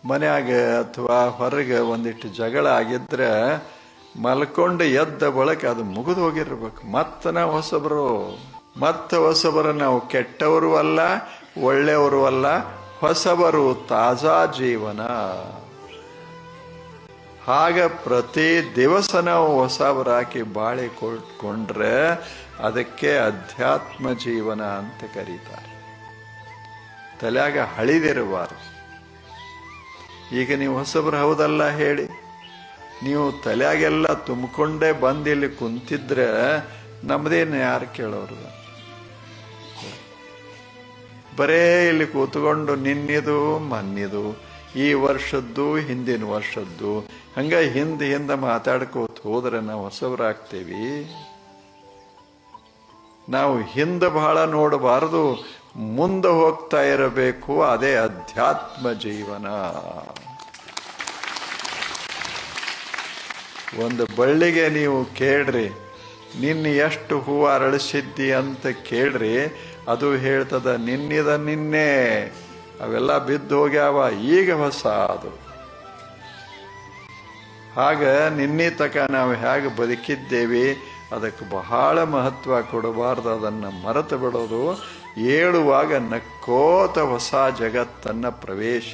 ಮನ್ಯಾಗ ಅಥವಾ ಹೊರಗೆ ಒಂದಿಟ್ಟು ಜಗಳ ಆಗಿದ್ರೆ ಮಲ್ಕೊಂಡು ಎದ್ದ ಬಳಕ ಅದು ಮುಗಿದು ಹೋಗಿರ್ಬೇಕು. ಮತ್ತೆ ನಾವು ಹೊಸಬರು ನಾವು ಕೆಟ್ಟವರು ಅಲ್ಲ, ಒಳ್ಳೆಯವರು ಅಲ್ಲ, ಹೊಸಬರು, ತಾಜಾ ಜೀವನ. ಹಾಗ ಪ್ರತಿ ದಿವಸ ನಾವು ಹೊಸಬರಾಕಿ ಬಾಳಿ ಕೊಟ್ಕೊಂಡ್ರೆ ಅದಕ್ಕೆ ಅಧ್ಯಾತ್ಮ ಜೀವನ ಅಂತ ಕರೀತಾರೆ. ತಲೆಯಾಗ ಹಳಿದಿರಬಾರದು. ಈಗ ನೀವು ಹೊಸಬ್ರು ಹೌದಲ್ಲ ಹೇಳಿ, ನೀವು ತಲೆಯಾಗೆಲ್ಲ ತುಂಬಿಕೊಂಡೇ ಬಂದಿಲ್ಲಿ ಕುಂತಿದ್ರೆ ನಮ್ದೇನು ಯಾರು ಕೇಳೋರು? ಬರೇ ಇಲ್ಲಿ ಕೂತ್ಕೊಂಡು ನಿನ್ನಿದು ಮನ್ನಿದು, ಈ ವರ್ಷದ್ದು ಹಿಂದಿನ ವರ್ಷದ್ದು ಹಂಗ ಹಿಂದೆ ಮಾತಾಡ್ಕೋತ ಹೋದ್ರೆ ನಾವು ಹೊಸಬ್ರಾಗ್ತೇವಿ. ನಾವು ಹಿಂದೆ ಬಹಳ ನೋಡಬಾರದು, ಮುಂದೆ ಹೋಗ್ತಾ ಇರಬೇಕು. ಅದೇ ಅಧ್ಯಾತ್ಮ ಜೀವನ. ಒಂದು ಬಳ್ಳಿಗೆ ನೀವು ಕೇಳ್ರಿ, ನಿನ್ನೆ ಎಷ್ಟು ಹೂವು ಅರಳಿಸಿದ್ದಿ ಅಂತ ಕೇಳ್ರಿ, ಅದು ಹೇಳ್ತದ ನಿನ್ನಿದ ನಿನ್ನೆ, ಅವೆಲ್ಲ ಬಿದ್ದು ಹೋಗ್ಯಾವ, ಈಗ ಹೊಸ ಅದು. ಹಾಗ ನಿನ್ನೆ ತಕ ನಾವು ಹೇಗೆ ಬದುಕಿದ್ದೇವೆ ಅದಕ್ಕೆ ಬಹಳ ಮಹತ್ವ ಕೊಡಬಾರ್ದು, ಅದನ್ನು ಮರೆತು ಬಿಡೋದು. ಏಳುವಾಗ ನಕ್ಕೋತ ಹೊಸ ಜಗತ್ತನ್ನ ಪ್ರವೇಶ